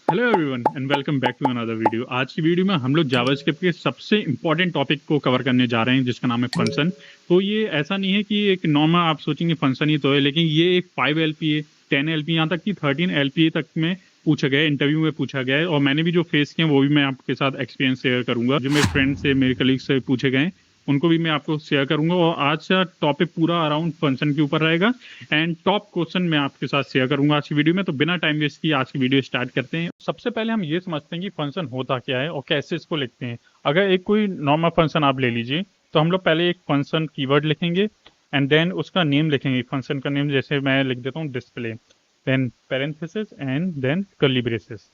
Hello everyone and welcome back to another video. आज की video में हम लोग जावास्क्रिप्ट के सबसे इंपॉर्टेंट टॉपिक को कवर करने जा रहे हैं जिसका नाम है फंक्शन। तो ये ऐसा नहीं है कि एक नॉर्मल आप सोचेंगे फंक्शन ही तो है, लेकिन ये एक 5 LPA 10 LPA यहाँ तक कि 13 LPA तक में पूछा गया है, इंटरव्यू में पूछा गया है। और मैंने भी जो फेस किए हैं वो भी मैं आपके साथ एक्सपीरियंस शेयर करूंगा, जो मेरे फ्रेंड से मेरे कलीग से पूछे गए हैं उनको भी मैं आपको शेयर करूंगा। और आज का टॉपिक पूरा अराउंड फंक्शन के ऊपर रहेगा एंड टॉप क्वेश्चन मैं आपके साथ शेयर करूंगा आज की वीडियो में। तो बिना टाइम वेस्ट किए आज की वीडियो स्टार्ट करते हैं। सबसे पहले हम ये समझते हैं कि फंक्शन होता क्या है और कैसे इसको लिखते हैं। अगर एक कोई नॉर्मल फंक्शन आप ले लीजिए तो हम लोग पहले एक फंक्शन कीवर्ड लिखेंगे एंड देन उसका नेम लिखेंगे। फंक्शन का नेम जैसे मैं लिख देता हूँ display, then parenthesis and then curly braces.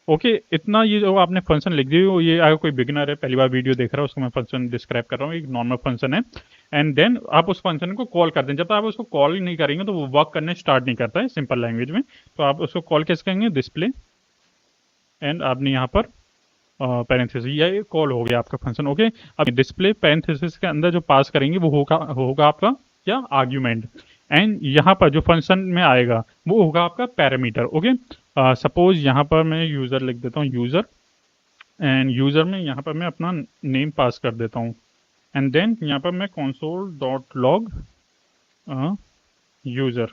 Okay, इतना ये जो आपने फंक्शन लिख दी हो, ये अगर कोई बिगिनर है पहली बार वीडियो देख रहा है उसको मैं फंक्शन डिस्क्राइब कर रहा हूँ, एक नॉर्मल फंक्शन है। एंड देन आप उस फंक्शन को कॉल करते हैं। जब तक आप उसको कॉल ही नहीं करेंगे तो वो वर्क करने स्टार्ट नहीं करता है सिंपल लैंग्वेज में। तो आप उसको कॉल कैसे करेंगे, डिस्प्ले एंड आपने यहाँ पर पैरेंथेसिस, ये कॉल हो गया आपका फंक्शन। ओके, अब डिस्प्ले पैरेंथेसिस के अंदर जो पास करेंगे वो होगा आपका क्या, आर्ग्यूमेंट। एंड यहाँ पर जो फंक्शन में आएगा वो होगा आपका पैरामीटर। ओके, सपोज यहाँ पर मैं यूज़र लिख देता हूँ, यूज़र। एंड यूज़र में यहाँ पर मैं अपना नेम पास कर देता हूँ एंड देन यहाँ पर मैं console.log यूज़र,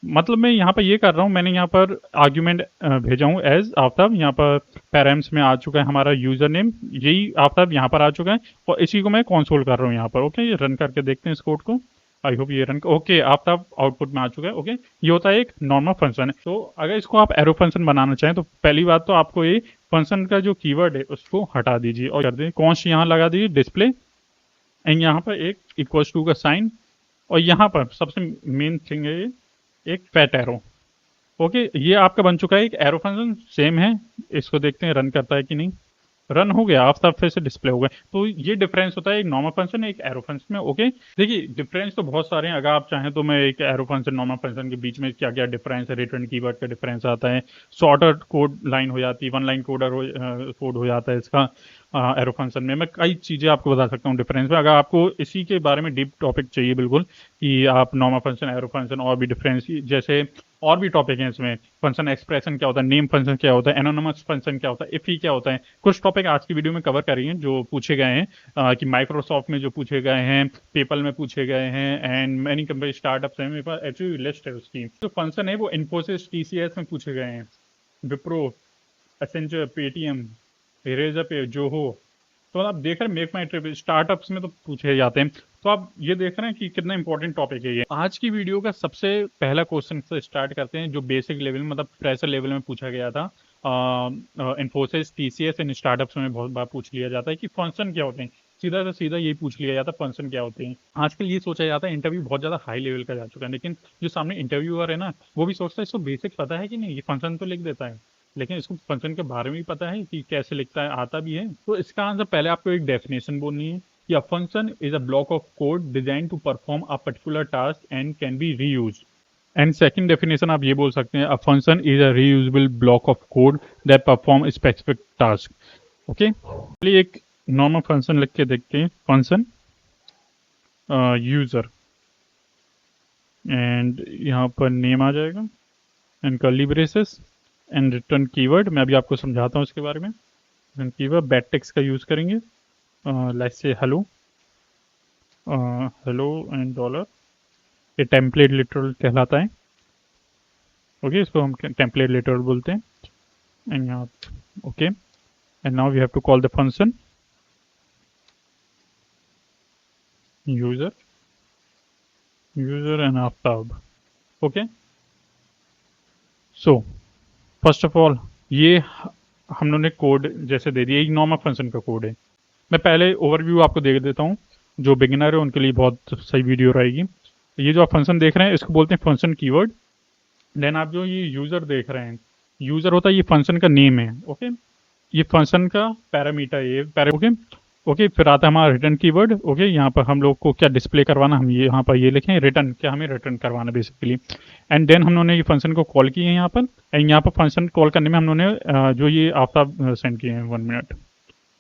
मतलब मैं यहाँ पर ये कर रहा हूँ, मैंने यहाँ पर आर्ग्यूमेंट भेजा हूँ एज आफ्ताब। यहाँ पर पैराम्स में आ चुका है हमारा यूज़र नेम, यही आफ्ताब यहाँ पर आ चुका है और इसी को मैं कंसोल कर रहा हूँ यहाँ पर। ओके, ये रन करके देखते हैं इस कोड को। आई होप ये रन, ओके आफ्ताब आउटपुट में आ चुका है। ओके, ये होता है एक नॉर्मल फंक्शन है। तो अगर इसको आप एरो फंक्शन बनाना चाहें तो पहली बात तो आपको ये फंक्शन का जो कीवर्ड है उसको हटा दीजिए और कर दें कॉन्स्ट, यहाँ लगा दीजिए डिस्प्ले एंड यहाँ पर एक इक्वल्स टू का साइन। और यहाँ पर सबसे मेन थिंग है ये एक फैट एरो। ओके, ये आपका बन चुका है एक एरो फंक्शन, सेम है। इसको देखते हैं रन करता है कि नहीं। रन हो गया, आफ्ताब फिर से डिस्प्ले हो गए। तो ये डिफरेंस होता है एक नॉर्मल फंक्शन एक एरो फंक्शन में। ओके, देखिए डिफरेंस तो बहुत सारे हैं, अगर आप चाहें तो मैं एक एरो फंक्शन नॉर्मल फंक्शन के बीच में क्या क्या डिफरेंस है, रिटर्न कीवर्ड का डिफरेंस आता है, शॉर्टर कोड लाइन हो जाती है, वन लाइन कोड हो जाता है इसका एरो फंक्शन में। मैं कई चीज़ें आपको बता सकता हूँ डिफरेंस में। अगर आपको इसी के बारे में डीप टॉपिक चाहिए बिल्कुल कि आप नॉर्मल फंक्शन एरो फंक्शन और भी डिफरेंस जैसे और भी टॉपिक हैं इसमें, फंक्शन एक्सप्रेशन क्या होता है, नेम फंक्शन क्या होता है, एनोनिमस फंक्शन क्या होता है, इफी क्या होता है, कुछ टॉपिक आज की वीडियो में कवर करिए जो पूछे गए हैं कि माइक्रोसॉफ्ट में जो पूछे गए हैं, पेपल में पूछे गए हैं एंड मैनी कंपनी स्टार्टअप्स हैं। मेरे पास एक्चुअली लिस्ट है उसकी। जो फंक्शन है वो इन्फोसिस टीसीएस में पूछे गए हैं, विप्रो, एसेंचर, पेटीएम, इरेजर पे, जोहो। तो आप देख रहे हैं मेक माई ट्रिप स्टार्टअप्स में तो पूछे जाते हैं। तो आप ये देख रहे हैं कि कितना इंपॉर्टेंट टॉपिक है ये। आज की वीडियो का सबसे पहला क्वेश्चन से स्टार्ट करते हैं जो बेसिक लेवल में मतलब फ्रेशर लेवल में पूछा गया था। इन्फोसिस टीसीएस एंड स्टार्टअप्स में बहुत बार पूछ लिया जाता है कि फंक्शन क्या होते हैं। सीधा से सीधा यही पूछ लिया जाता है फंक्शन क्या होते हैं। आजकल ये सोचा जाता है, इंटरव्यू बहुत ज़्यादा हाई लेवल का जा चुका है, लेकिन जो सामने इंटरव्यूअर है ना वो भी सोचता है इसको बेसिक पता है कि नहीं, ये फंक्शन तो लिख देता है लेकिन इसको फंक्शन के बारे में भी पता है कि कैसे लिखता है, आता भी है। तो इसका आंसर पहले आपको एक डेफिनेशन बोलनी है कि a function is a block of code design to perform a particular task and can be reuse. And second definition आप ये बोल सकते हैं, a function is a reusable block of code that perform specific task. Okay, चलिए एक normal function लिख के देखते हैं। फंक्शन यूजर एंड यहाँ पर नेम आ जाएगा and curly braces and return keyword. मैं अभी आपको समझाता हूँ इसके बारे में। रिटर्न कीवर्ड बैट टेक्स्ट का यूज़ करेंगे, let's say hello, hello and dollar. ये टेम्पलेट लिटरल कहलाता है। ओके, इसको हम टेम्पलेट लिटरल बोलते हैं। एंड यहाँ okay, and now we have to call the function user, user and Aftab. Okay, so first of all ये हम लोगों ने कोड जैसे दे दिया, एक नॉर्मल फंक्शन का कोड है। मैं पहले ओवरव्यू आपको दे देता हूँ, जो बिगिनर है उनके लिए बहुत सही वीडियो रहेगी। ये जो आप फंक्शन देख रहे हैं इसको बोलते हैं फंक्शन कीवर्ड। देन आप जो ये यूज़र देख रहे हैं, यूज़र होता है ये फंक्शन का नेम है। ओके, ये फंक्शन का पैरामीटर है ये ओके। ओके, फिर आता है हमारा रिटर्न कीवर्ड। ओके, यहाँ पर हम लोग को क्या डिस्प्ले करवाना, हम ये यहाँ पर ये लिखें रिटर्न, क्या हमें रिटर्न करवाना बेसिकली। एंड देन हम लोगों ने ये फंक्शन को कॉल किए हैं यहाँ पर। एंड यहाँ पर फंक्शन कॉल करने में हम लोगों ने जो ये आफ्ताब सेंड किए हैं 1 मिनट,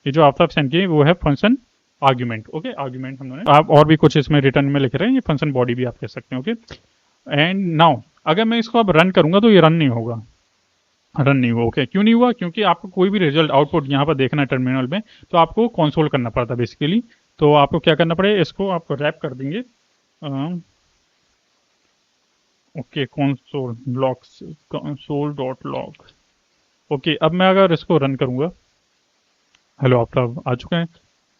ये जो आफ्ताब सेंड किए वो है फंक्शन आर्ग्यूमेंट। ओके, आर्ग्यूमेंट हम लोगों ने, आप और भी कुछ इसमें रिटर्न में लिख रहे हैं, ये फंक्शन बॉडी भी आप कह सकते हैं। ओके, एंड नाउ अगर मैं इसको अब रन करूंगा तो ये रन नहीं होगा। रन नहीं हुआ। ओके, क्यों नहीं हुआ? क्योंकि आपको कोई भी रिजल्ट आउटपुट यहाँ पर देखना है टर्मिनल में, तो आपको कंसोल करना पड़ता है बेसिकली। तो आपको क्या करना पड़ेगा, इसको आपको रैप कर देंगे। Okay, console logs, console dot log. Okay, अब मैं अगर इसको रन करूंगा, हेलो आफ्ताब आ चुका है,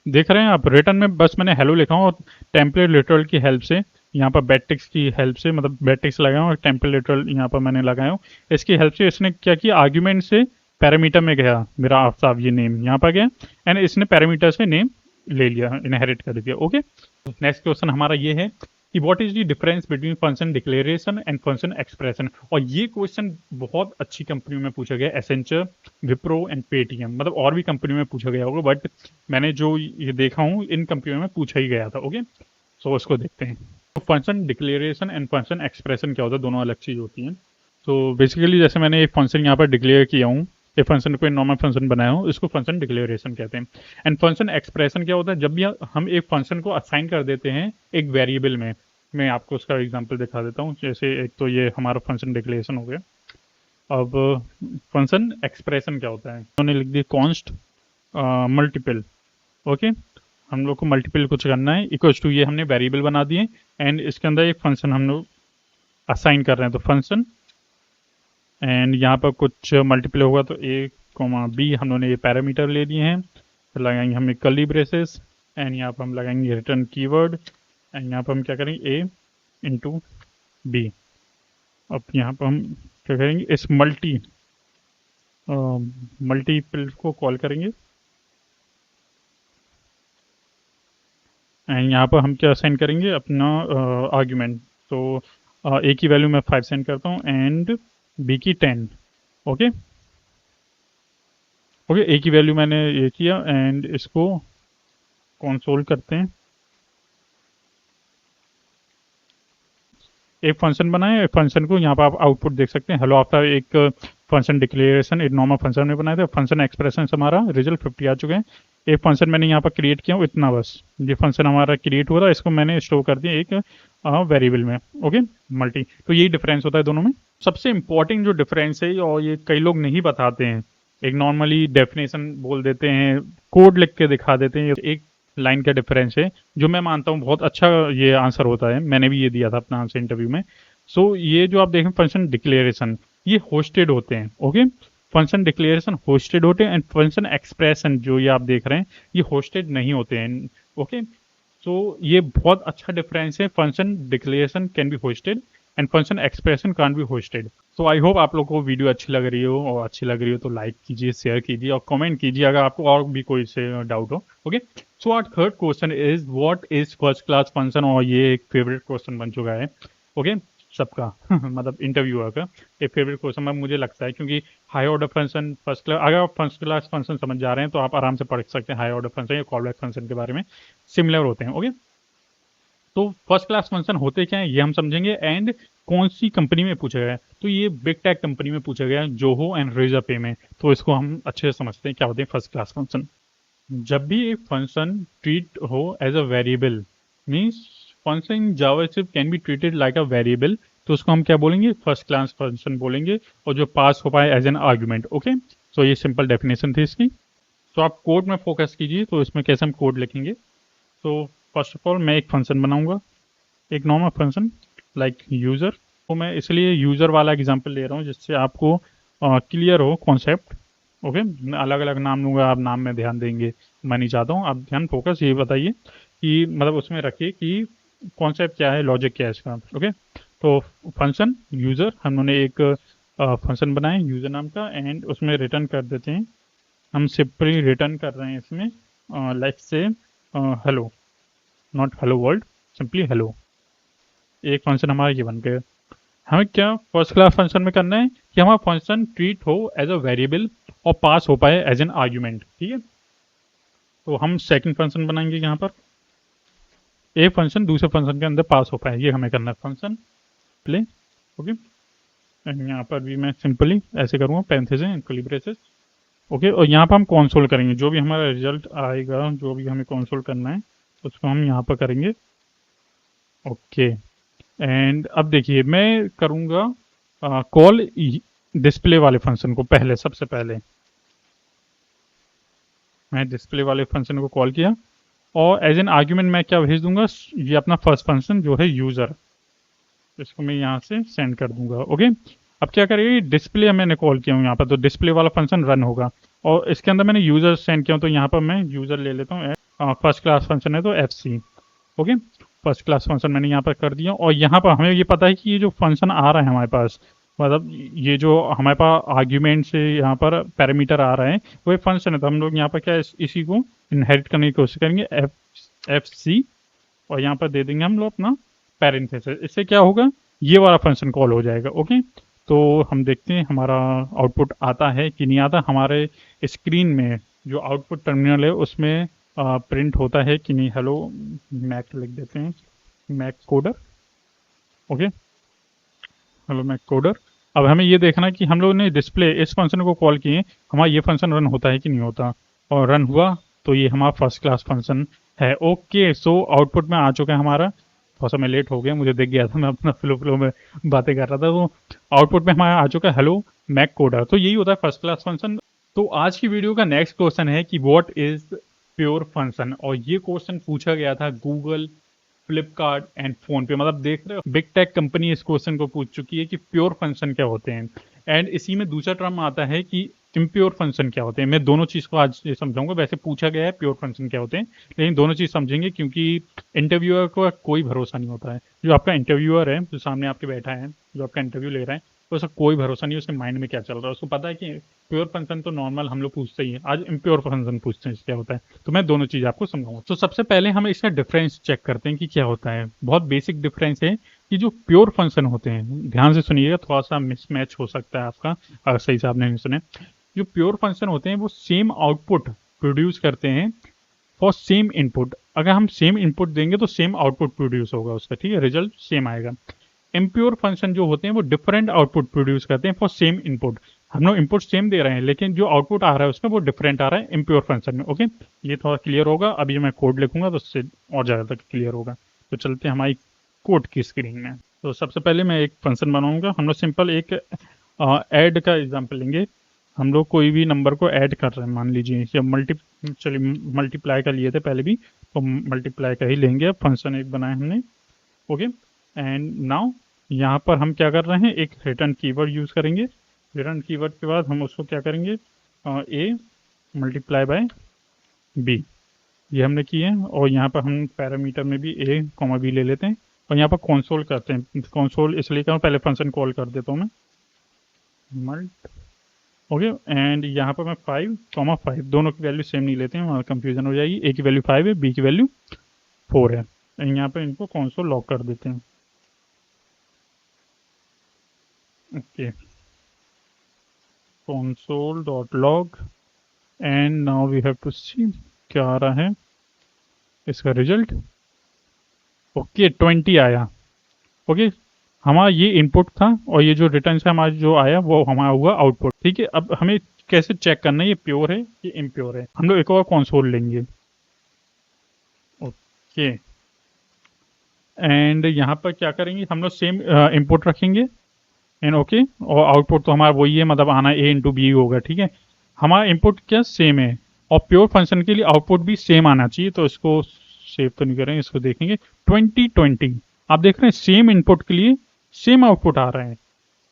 देख रहे हैं आप रिटर्न में बस मैंने हेलो लिखा हूँ और टेम्पलेट लिटरल की हेल्प से, यहाँ पर बैटिक्स की हेल्प से, मतलब बैटिक्स लगाया हूँ और टेम्पलेट लिटरल यहाँ पर मैंने लगाया हूँ। इसकी हेल्प से इसने क्या किया, आर्ग्यूमेंट से पैरामीटर में गया मेरा आफ्ताब, ये नेम यहाँ पर गया एंड इसने पैरामीटर से नेम ले लिया, इनहेरिट कर दिया। ओके, नेक्स्ट क्वेश्चन हमारा ये है कि what is the difference between function declaration and function expression. और ये क्वेश्चन बहुत अच्छी कंपनी में पूछा गया, एसेंचर, विप्रो एंड पेटीएम, मतलब और भी कंपनी में पूछा गया होगा, बट मैंने जो ये देखा हूँ इन कंपनियों में पूछा ही गया था। ओके, सो उसको देखते हैं। तो function declaration and function expression क्या होता है, दोनों अलग चीज होती हैं। तो बेसिकली जैसे मैंने एक फंक्शन यहाँ पर डिक्लेयर किया हूँ, ये फंक्शन को नॉर्मल फंक्शन बनाया हूँ, इसको फंक्शन डिक्लेरेशन कहते हैं। एंड फंक्शन एक्सप्रेशन क्या होता है, जब भी हम एक फंक्शन को असाइन कर देते हैं एक वेरिएबल में। मैं आपको उसका एग्जांपल दिखा देता हूँ। जैसे एक तो ये हमारा फंक्शन डिक्लेरेशन हो गया। अब फंक्शन एक्सप्रेशन क्या होता है, उन्होंने लिख दिया कॉन्स्ट मल्टीपल। ओके, हम लोग को मल्टीपल कुछ करना है, इक्वल्स टू, ये हमने वेरिएबल बना दिए एंड इसके अंदर एक फंक्शन हम लोग असाइन कर रहे हैं, तो फंक्शन, एंड यहाँ पर कुछ मल्टीपल होगा तो ए कॉमा बी, हम लोगों ने ये पैरामीटर ले लिए हैं। फिर लगाएंगे हम एक कर्ली ब्रेसेस एंड यहाँ पर हम लगाएंगे रिटर्न कीवर्ड एंड यहाँ पर हम क्या करेंगे, ए इंटू बी। अब यहाँ पर हम क्या करेंगे, इस मल्टीपल को कॉल करेंगे एंड यहाँ पर हम क्या सेंड करेंगे, अपना आर्ग्यूमेंट। तो ए की वैल्यू मैं 5 सेंड करता हूँ एंड बी की 10। ओके, ओके, ए की वैल्यू मैंने ये किया एंड इसको कंसोल करते हैं। एक फंक्शन बनाए, एक फंक्शन को यहाँ पर आप आउटपुट देख सकते हैं, हेलो आपका एक फंक्शन डिक्लेरेशन एक नॉर्मल फंक्शन में बनाए थे, फंक्शन एक्सप्रेशन से हमारा रिजल्ट 50 आ चुके हैं। एक फंक्शन मैंने यहाँ पर क्रिएट किया हूँ, इतना बस, ये फंक्शन हमारा क्रिएट हो रहा है, इसको मैंने स्टोर कर दिया एक वेरिएबल में। ओके, मल्टी, तो यही डिफरेंस होता है दोनों में। सबसे इंपॉर्टेंट जो डिफरेंस है, और ये कई लोग नहीं बताते हैं, एक नॉर्मली डेफिनेशन बोल देते हैं, कोड लिख के दिखा देते हैं, एक लाइन का डिफरेंस है, जो मैं मानता हूँ बहुत अच्छा ये आंसर होता है, मैंने भी ये दिया था अपना आंसर इंटरव्यू में। सो ये जो आप देखें फंक्शन डिक्लेरेशन, ये होस्टेड होते हैं। ओके, फंक्शन डिक्लेरेशन होस्टेड होते हैं एंड फंक्शन एक्सप्रेशन जो ये आप देख रहे हैं, ये होस्टेड नहीं होते हैं। ओके, सो ये बहुत अच्छा डिफरेंस है, function declaration can be hoisted and function expression can be hoisted. So I hope आप लोग को वीडियो अच्छी लग रही हो, और अच्छी लग रही हो तो लाइक कीजिए, शेयर कीजिए और कमेंट कीजिए अगर आपको और भी कोई से डाउट हो। Okay, so our third question is what is first class function, और ये एक फेवरेट क्वेश्चन बन चुका है। ओके, सबका मतलब इंटरव्यूअर का एक फेवरेट क्वेश्चन में मुझे लगता है, क्योंकि high order function, first class, अगर आप फर्स्ट क्लास फंक्शन समझ जा रहे हैं तो आप आराम से पढ़ सकते हैं हाई ऑर्डर फंक्शन या कॉलबैक फंक्शन के बारे में, सिमिलर होते हैं। ओके, तो फर्स्ट क्लास फंक्शन होते क्या है ये हम समझेंगे, एंड कौन सी कंपनी में पूछा गया है। तो ये बिग टेक कंपनी में पूछा गया है, जोहो एंड रेजर पे में। तो इसको हम अच्छे से समझते हैं क्या होते हैं फर्स्ट क्लास फंक्शन। जब भी एक फंक्शन ट्रीट हो as a variable, means function in JavaScript can be treated like a variable, तो उसको हम क्या बोलेंगे, फर्स्ट क्लास फंक्शन बोलेंगे, और जो पास हो पाए एज एन आर्ग्यूमेंट। ओके, सो ये सिंपल डेफिनेशन थी इसकी। तो आप कोड में फोकस कीजिए, तो इसमें कैसे हम कोड लिखेंगे। तो फर्स्ट ऑफ ऑल मैं एक फंक्शन बनाऊंगा, एक नॉर्मल फंक्शन लाइक यूज़र। तो मैं इसलिए यूज़र वाला एग्जांपल ले रहा हूँ जिससे आपको क्लियर हो कॉन्सेप्ट। ओके, मैं अलग अलग नाम लूँगा, आप नाम में ध्यान देंगे, मैं नहीं चाहता हूँ, आप ध्यान फोकस ये बताइए कि मतलब उसमें रखिए कि कॉन्सेप्ट क्या है, लॉजिक क्या है इसका। ओके, तो फंक्शन यूज़र, हमने एक फंक्शन बनाए यूज़र नाम का एंड उसमें रिटर्न कर देते हैं, हम सिंपली रिटर्न कर रहे हैं इसमें लाइक से hello, not hello world, simply hello. एक फंक्शन हमारा ये बन गया। हमें क्या फर्स्ट क्लास फंक्शन में करना है कि हमारा फंक्शन ट्रीट हो एज अ वेरिएबल और पास हो पाए एज एन आर्ग्यूमेंट। ठीक है, तो हम सेकंड फंक्शन बनाएंगे यहाँ पर, एक फंक्शन दूसरे फंक्शन के अंदर पास हो पाए, ये हमें करना है फंक्शन प्ले। ओके, यहाँ पर भी मैं सिंपली ऐसे करूँगा, पैरेंथेसिस कर्ली ब्रेसेस। ओके, और यहाँ पर हम कंसोल करेंगे, जो भी हमारा रिजल्ट आएगा, जो भी हमें कंसोल करना है उसको हम यहाँ पर करेंगे। ओके, एंड अब देखिए मैं करूँगा कॉल डिस्प्ले वाले फंक्शन को पहले, सबसे पहले मैं डिस्प्ले वाले फंक्शन को कॉल किया और एज एन आर्ग्यूमेंट मैं क्या भेज दूंगा, ये अपना फर्स्ट फंक्शन जो है यूज़र, इसको मैं यहाँ से सेंड कर दूंगा। ओके, अब क्या करेगी, डिस्प्ले मैंने कॉल किया हूँ यहाँ पर, तो डिस्प्ले वाला फंक्शन रन होगा और इसके अंदर मैंने यूज़र सेंड किया हूँ, तो यहाँ पर मैं यूज़र ले लेता हूँ, फर्स्ट क्लास फंक्शन है तो FC। Okay, first class function मैंने यहाँ पर कर दिया और यहाँ पर हमें ये पता है कि ये जो फंक्शन आ रहा है हमारे पास, मतलब ये जो हमारे पास आर्ग्यूमेंट से यहाँ पर पैरामीटर आ रहा है वो एक फंक्शन है, तो हम लोग यहाँ पर क्या इसी को इनहेरिट करने की कोशिश करेंगे, FC, और यहाँ पर दे देंगे हम लोग अपना पैरेंथेसिस। इससे क्या होगा, ये वाला फंक्शन कॉल हो जाएगा। ओके, तो हम देखते हैं हमारा आउटपुट आता है कि नहीं आता। हमारे स्क्रीन में जो आउटपुट टर्मिनल है उसमें प्रिंट होता है कि नहीं। हेलो मैक लिख देते हैं, Mac coder. Okay, hello Mac coder. अब हमें ये देखना है कि हम लोगों ने डिस्प्ले इस फंक्शन को कॉल किए, हमारा ये फंक्शन रन होता है कि नहीं होता, और रन हुआ तो ये हमारा फर्स्ट क्लास फंक्शन है। ओके, सो आउटपुट में आ चुका है हमारा। थोड़ा सा मैं लेट हो गया, मुझे दिख गया था, मैं अपना फ्लो में बातें कर रहा था। तो आउटपुट में हमारा आ चुका है हेलो मैक कोडर। तो यही होता है फर्स्ट क्लास फंक्शन। तो आज की वीडियो का नेक्स्ट क्वेश्चन है कि व्हाट इज प्योर फंक्शन, और ये क्वेश्चन पूछा गया था गूगल, फ्लिपकार्ट एंड फोन पे। मतलब देख रहे हो, बिग टेक कंपनी इस क्वेश्चन को पूछ चुकी है कि प्योर फंक्शन क्या होते हैं। एंड इसी में दूसरा टर्म आता है कि इम्प्योर फंक्शन क्या होते हैं। मैं दोनों चीज़ को आज समझाऊंगा। वैसे पूछा गया है प्योर फंक्शन क्या होते हैं, लेकिन दोनों चीज़ समझेंगे क्योंकि इंटरव्यूअर को कोई भरोसा नहीं होता है। जो आपका इंटरव्यूअर है, जो सामने आपके बैठा है, जो आपका इंटरव्यू ले रहा है, तो उसका कोई भरोसा नहीं, उसके माइंड में क्या चल रहा है। उसको पता है कि प्योर फंक्शन तो नॉर्मल हम लोग पूछते ही हैं, आज इम्प्योर फंक्शन पूछते हैं क्या होता है। तो मैं दोनों चीज़ आपको समझाऊंगा। तो सबसे पहले हम इसका डिफरेंस चेक करते हैं कि क्या होता है। बहुत बेसिक डिफरेंस है कि जो प्योर फंक्शन होते हैं, ध्यान से सुनिएगा, थोड़ा सा मिसमैच हो सकता है आपका अगर सही से आपने नहीं सुने। जो प्योर फंक्शन होते हैं वो सेम आउटपुट प्रोड्यूस करते हैं फॉर सेम इनपुट। अगर हम सेम इनपुट देंगे तो सेम आउटपुट प्रोड्यूस होगा उसका, ठीक है, रिजल्ट सेम आएगा। इम्प्योर फंक्शन जो होते हैं वो डिफरेंट आउटपुट प्रोड्यूस करते हैं फॉर सेम इनपुट। हम लोग इनपुट सेम दे रहे हैं लेकिन जो आउटपुट आ रहा है उसमें वो डिफरेंट आ रहा है इम्प्योर फंक्शन में। ओके, ये थोड़ा क्लियर होगा। अभी मैं कोड लिखूंगा तो उससे और ज़्यादा क्लियर होगा। तो चलते हैं हमारी कोड की स्क्रीन में। तो सबसे पहले मैं एक फंक्शन बनाऊंगा। हम लोग सिंपल एक ऐड का एग्जाम्पल लेंगे। हम लोग कोई भी नंबर को ऐड कर रहे हैं, मान लीजिए चलिए मल्टीप्लाई का लिए थे पहले भी, तो मल्टीप्लाई का ही लेंगे। अब फंक्शन एक बनाया हमने। ओके, एंड नाउ यहाँ पर हम क्या कर रहे हैं, एक रिटर्न कीवर्ड यूज़ करेंगे। रिटर्न कीवर्ड के बाद हम उसको क्या करेंगे, ए मल्टीप्लाई बाय बी, ये हमने किए हैं। और यहाँ पर हम पैरामीटर में भी ए कॉमा बी ले लेते हैं और यहाँ पर कंसोल करते हैं। कंसोल इसलिए करूँ, पहले फंक्शन कॉल कर देता हूँ मैं, मल्ट। ओके, एंड यहाँ पर मैं 5, दोनों की वैल्यू सेम नहीं लेते हैं, वहाँ कंफ्यूजन हो जाएगी। ए की वैल्यू 5 है, बी की वैल्यू 4 है। यहाँ पर इनको कंसोल लॉक कर देते हैं। Okay, console.log and now we have to see क्या आ रहा है इसका रिजल्ट। ओके, 20 आया। ओके, हमारा ये इनपुट था और ये जो रिटर्न से हमारा जो आया वो हमारा हुआ आउटपुट। ठीक है, अब हमें कैसे चेक करना है ये प्योर है कि इम्प्योर है। हम लोग एक और कंसोल लेंगे। ओके, एंड यहाँ पर क्या करेंगे, हम लोग सेम इनपुट रखेंगे एंड ओके, और आउटपुट तो हमारा वही है, मतलब आना ए इंटू बी होगा। ठीक है, हमारा इनपुट क्या सेम है और प्योर फंक्शन के लिए आउटपुट भी सेम आना चाहिए। तो इसको सेव तो नहीं करेंगे, इसको देखेंगे 2020। आप देख रहे हैं सेम इनपुट के लिए सेम आउटपुट आ रहा है।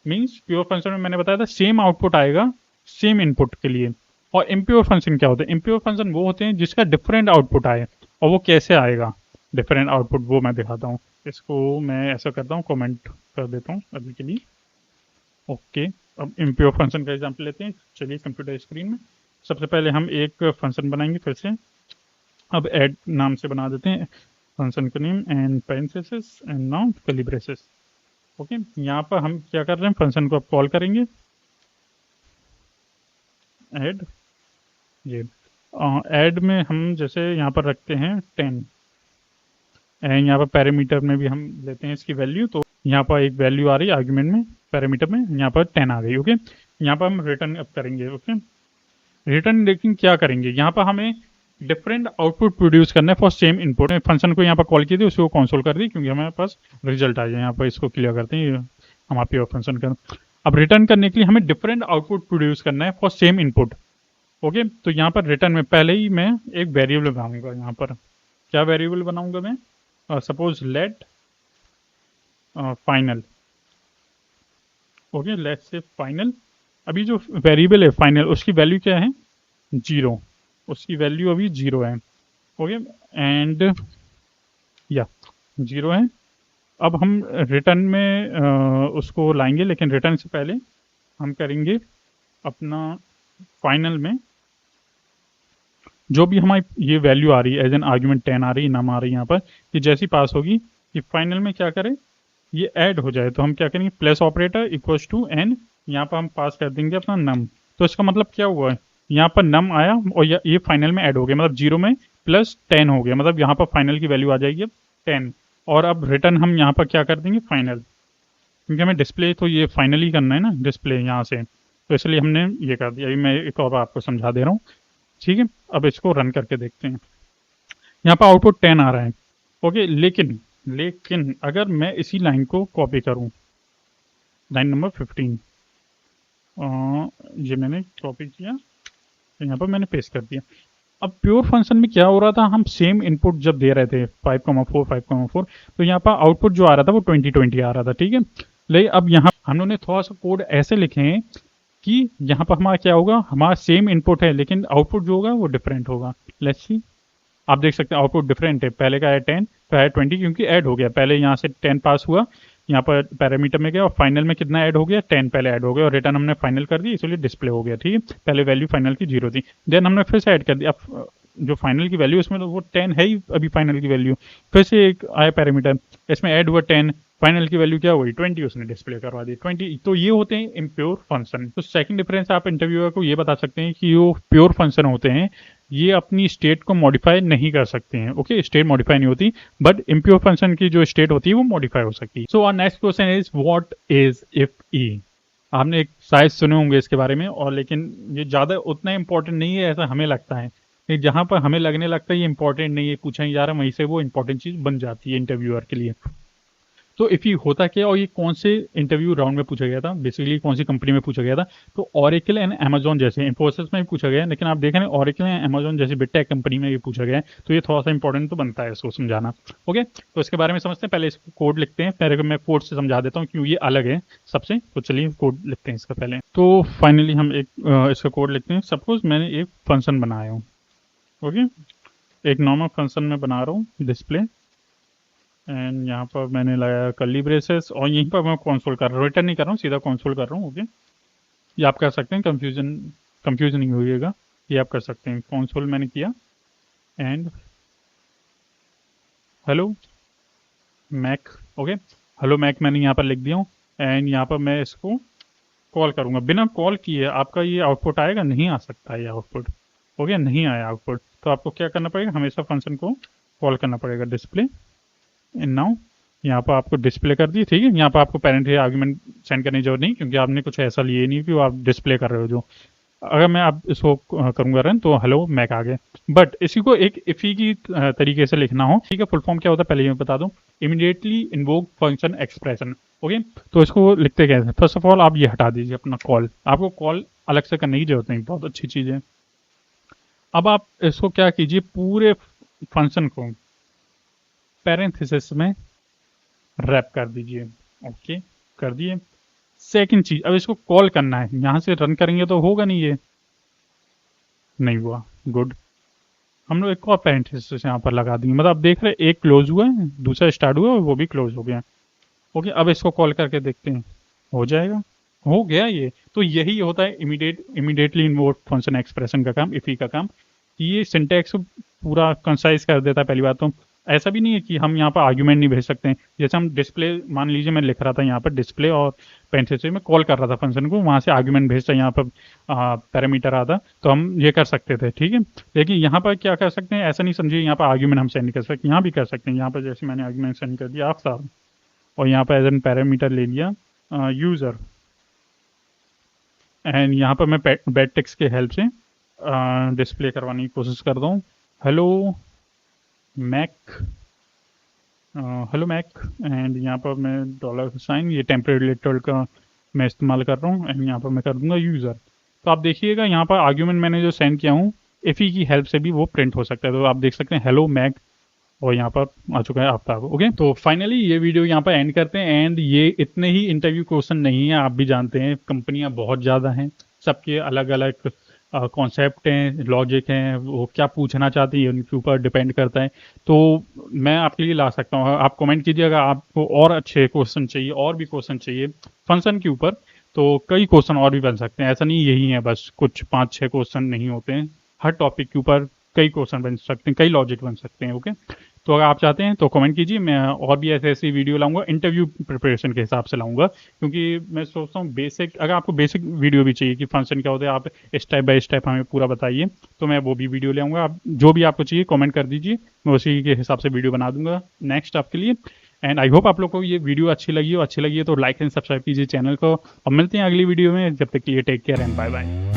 मीन्स प्योर फंक्शन में मैंने बताया था सेम आउटपुट आएगा सेम इनपुट के लिए। और इम्प्योर फंक्शन क्या होता है, इम्प्योर फंक्शन वो होते हैं जिसका डिफरेंट आउटपुट आए। और वो कैसे आएगा डिफरेंट आउटपुट, वो मैं दिखाता हूँ। इसको मैं ऐसा करता हूँ, कमेंट कर देता हूँ अभी के लिए। ओके, अब इम्प्योर फंक्शन का एग्जाम्पल लेते हैं। चलिए कंप्यूटर स्क्रीन में सबसे पहले हम एक फंक्शन बनाएंगे फिर से। अब ऐड नाम से बना देते हैं फंक्शन का name and parenthesis and now curly braces. Okay, यहाँ पर हम क्या कर रहे हैं, फंक्शन को अब कॉल करेंगे ऐड। ये ऐड में हम जैसे यहाँ पर रखते हैं 10 एंड यहाँ पर पैरामीटर में भी हम लेते हैं इसकी वैल्यू। तो यहाँ पर एक वैल्यू आ रही है आर्ग्यूमेंट में, पैरामीटर में यहाँ पर 10 आ गई। ओके, यहाँ पर हम रिटर्न अप करेंगे। ओके, रिटर्न लेकिन क्या करेंगे, यहाँ पर हमें डिफरेंट आउटपुट प्रोड्यूस करना है फॉर सेम इनपुट। फंक्शन को यहाँ पर कॉल की थी, उसको कंसोल कर दी क्योंकि हमारे पास रिजल्ट आ जाए। यहाँ पर इसको क्लियर करते हैं, हमारे प्योर फंक्शन का। अब रिटर्न करने के लिए हमें डिफरेंट आउटपुट प्रोड्यूस करना है फॉर सेम इनपुट। ओके, तो यहाँ पर रिटर्न में पहले ही मैं एक वेरिएबल बनाऊंगा। यहाँ पर क्या वेरिएबल बनाऊंगा मैं? Suppose let final. Okay, let से फाइनल। अभी जो वेरिएबल है फाइनल, उसकी वैल्यू क्या है? 0। उसकी वैल्यू अभी 0 है। ओके, एंड या 0 है। अब हम रिटर्न में उसको लाएंगे, लेकिन रिटर्न से पहले हम करेंगे अपना फाइनल में जो भी हमारी ये वैल्यू आ रही है एज एन आर्ग्यूमेंट 10 आ रही है, नम आ रही है यहाँ पर, ये जैसी पास होगी कि फाइनल में क्या करें, ये ऐड हो जाए। तो हम क्या करेंगे, plus operator equals to n, यहाँ पर हम पास कर देंगे अपना नम। तो इसका मतलब क्या हुआ है, यहाँ पर नम आया और ये फाइनल में ऐड हो गया, मतलब 0 में प्लस 10 हो गया, मतलब यहाँ पर फाइनल की वैल्यू आ जाएगी अब 10। और अब रिटर्न हम यहाँ पर क्या कर देंगे, फाइनल, क्योंकि हमें डिस्प्ले तो ये फाइनल ही करना है ना, डिस्प्ले यहाँ से, तो इसलिए हमने ये कर दिया। अभी मैं एक और आपको समझा दे रहा हूँ, ठीक है। अब इसको रन करके देखते हैं। यहाँ पर आउटपुट 10 आ रहा है। ओके, लेकिन लेकिन अगर मैं इसी लाइन को कॉपी करूँ, लाइन नंबर 15, ये मैंने कॉपी किया, तो यहाँ पर मैंने पेस्ट कर दिया। अब प्योर फंक्शन में क्या हो रहा था, हम सेम इनपुट जब दे रहे थे 5,4 5,4, तो यहाँ पर आउटपुट जो आ रहा था वो 2020 आ रहा था, ठीक है। लेकिन अब यहाँ हम लोगों ने थोड़ा सा कोड ऐसे लिखे हैं कि यहाँ पर हमारा क्या होगा, हमारा सेम इनपुट है लेकिन आउटपुट जो होगा वो डिफरेंट होगा। लेट्स सी, आप देख सकते हैं आउटपुट डिफरेंट है। पहले का है 10, तो है 20, क्योंकि ऐड हो गया। पहले यहाँ से 10 पास हुआ, यहाँ पर पैरामीटर में गया और फाइनल में कितना ऐड हो गया, 10 पहले ऐड हो गया, और रिटर्न हमने फाइनल कर दी, इसलिए डिस्प्ले हो गया, ठीक है। पहले वैल्यू फाइनल की 0 थी, देन हमने फिर से ऐड कर दिया। अब जो फाइनल की वैल्यू उसमें तो वो 10 है ही अभी फाइनल की वैल्यू, फिर से एक आया पैरामीटर, इसमें ऐड हुआ 10, फाइनल की वैल्यू क्या हुई 20, उसने डिस्प्ले करवा दी 20। तो ये होते हैं इम्प्योर फंक्शन। तो सेकंड डिफरेंस आप इंटरव्यूअर को ये बता सकते हैं कि जो प्योर फंक्शन होते हैं ये अपनी स्टेट को मॉडिफाई नहीं कर सकते हैं। ओके, स्टेट मॉडिफाई नहीं होती, बट इम्प्योर फंक्शन की जो स्टेट होती है वो मॉडिफाई हो सकती है। So our next question is what is if E. आपने एक शायद सुने होंगे इसके बारे में, और लेकिन ये ज़्यादा उतना इंपॉर्टेंट नहीं है ऐसा हमें लगता है। कि जहाँ पर हमें लगने लगता है ये इंपॉर्टेंट नहीं है, पूछा नहीं जा रहा, वहीं से वो इंपॉर्टेंट चीज़ बन जाती है इंटरव्यूअर के लिए। तो इफ़ ये होता क्या, और ये कौन से इंटरव्यू राउंड में पूछा गया था, बेसिकली कौन सी कंपनी में पूछा गया था, तो ऑरेकल एंड अमेजॉन जैसे, इन्फोसिस में भी पूछा गया है, लेकिन आप देख रहे हैं ऑरेकल एंड अमेजॉन जैसी बिग टेक कंपनी में ये पूछा गया है, तो ये थोड़ा सा इंपॉर्टेंट तो बनता है इसको समझाना। ओके, तो इसके बारे में समझते हैं। पहले इसको कोड लिखते हैं, पहले मैं कोड से समझा देता हूँ क्यों ये अलग है सबसे। तो चलिए कोड लिखते हैं इसका पहले। तो फाइनली हम एक इसका कोड लिखते हैं। सपोज मैंने एक फंक्शन बनाया हूँ, ओके, एक नॉर्मल फंक्शन में बना रहा हूँ डिस्प्ले, एंड यहाँ पर मैंने लगाया कर्ली ब्रेसेस, और यहीं पर मैं कंसोल कर रहा हूँ, रिटर्न नहीं कर रहा हूँ, सीधा कंसोल कर रहा हूँ। ओके, ये आप कर सकते हैं, कंफ्यूजन नहीं होइएगा, ये आप कर सकते हैं। कंसोल मैंने किया, and hello Mac. Okay, hello Mac मैंने यहाँ पर लिख दिया हूँ, एंड यहाँ पर मैं इसको कॉल करूँगा। बिना कॉल किए आपका ये आउटपुट आएगा, नहीं आ सकता ये आउटपुट। ओके, नहीं आया आउटपुट, तो आपको क्या करना पड़ेगा, हमेशा फंक्शन को कॉल करना पड़ेगा, डिस्प्ले एंड नाउ। यहाँ पर आपको डिस्प्ले कर दी, ठीक है। यहाँ पर आपको पेरेंट है आर्गुमेंट सेंड करने की जरूरत नहीं, क्योंकि आपने कुछ ऐसा लिए नहीं कि वो आप डिस्प्ले कर रहे हो। जो अगर मैं आप इसको करूँगा रन, तो हेलो मैक आ गए। बट इसी को एक इफ़ी की तरीके से लिखना हो, ठीक है, फुल फॉर्म क्या होता है पहले मैं बता दूं, immediately invoke function expression. Okay, तो इसको लिखते कैसे, फर्स्ट ऑफ ऑल आप ये हटा दीजिए अपना कॉल, आपको कॉल अलग से करने की जरूरत नहीं, बहुत अच्छी चीज़ है। अब आप इसको क्या कीजिए, पूरे फंक्शन को पैरेंथेसिस में रैप कर दीजिए। ओके, कर दिए। सेकंड चीज, अब इसको कॉल करना है, यहां से रन करेंगे तो होगा नहीं, ये नहीं हुआ, गुड। हम लोग एक और पैरेंथेसिस यहाँ पर लगा देंगे, मतलब आप देख रहे हैं एक क्लोज हुआ है, दूसरा स्टार्ट हुआ और वो भी क्लोज हो गया। ओके, अब इसको कॉल करके देखते हैं, हो जाएगा, हो गया ये। तो यही होता है इमीडिएटली इन्वोक फंक्शन एक्सप्रेशन का काम, इफी का काम, कि ये सिंटैक्स पूरा कंसाइज कर देता है। पहली बात तो ऐसा भी नहीं है कि हम यहाँ पर आर्ग्यूमेंट नहीं भेज सकते हैं। जैसे हम डिस्प्ले, मान लीजिए मैं लिख रहा था यहाँ पर डिस्प्ले और पैरेंथेसिस में कॉल कर रहा था फंक्शन को, वहाँ से आर्ग्यूमेंट भेजता, यहाँ पर पैरामीटर आता, तो हम ये कर सकते थे, ठीक है। लेकिन यहाँ पर क्या कर सकते हैं, ऐसा नहीं समझिए यहाँ पर आर्ग्यूमेंट हम सेंड कर सकते, यहाँ भी कर सकते हैं। यहाँ पर जैसे मैंने आर्ग्यूमेंट सेंड कर दिया आप साहब, और यहाँ पर एज एन पैरामीटर ले लिया यूज़र, एंड यहाँ पर मैं बैड टेक्स्ट के हेल्प से डिस्प्ले करवाने की कोशिश करता हूँ, hello Mac, hello Mac. And यहाँ पर मैं डॉलर साइन, ये टेम्परेरी लिटरल का मैं इस्तेमाल कर रहा हूँ, एंड यहाँ पर मैं कर दूंगा यूज़र। तो आप देखिएगा यहाँ पर आर्ग्यूमेंट मैंने जो सेंड किया हूँ इफ़ी की हेल्प से भी वो प्रिंट हो सकता है। तो आप देख सकते हैं हेलो मैक, और यहाँ पर आ चुका है आफ्ताब। ओके, तो फाइनली ये वीडियो यहाँ पर एंड करते हैं। एंड ये इतने ही इंटरव्यू क्वेश्चन नहीं है, आप भी जानते हैं कंपनियां बहुत ज़्यादा हैं, सबके अलग अलग कॉन्सेप्ट हैं, लॉजिक हैं, वो क्या पूछना चाहती है उनके ऊपर डिपेंड करता है। तो मैं आपके लिए ला सकता हूँ, आप कमेंट कीजिए अगर आपको और अच्छे क्वेश्चन चाहिए, और भी क्वेश्चन चाहिए फंक्शन के ऊपर, तो कई क्वेश्चन और भी बन सकते हैं। ऐसा नहीं यही है बस, कुछ 5-6 क्वेश्चन नहीं होते हैं, हर टॉपिक के ऊपर कई क्वेश्चन बन सकते हैं, कई लॉजिक बन सकते हैं। ओके, तो अगर आप चाहते हैं तो कमेंट कीजिए, मैं और भी ऐसे ऐसी वीडियो लाऊंगा, इंटरव्यू प्रिपरेशन के हिसाब से लाऊंगा, क्योंकि मैं सोचता हूँ बेसिक, अगर आपको बेसिक वीडियो भी चाहिए कि फंक्शन क्या होता है, आप स्टेप बाय स्टेप हमें पूरा बताइए, तो मैं वो भी वीडियो ले आऊँगा। आप जो भी आपको चाहिए कमेंट कर दीजिए, मैं उसी के हिसाब से वीडियो बना दूंगा नेक्स्ट आपके लिए। एंड आई होप आप लोग को ये वीडियो अच्छी लगी हो तो लाइक एंड सब्सक्राइब कीजिए चैनल को, और मिलते हैं अगली वीडियो में। जब तक के लिए take care and bye bye.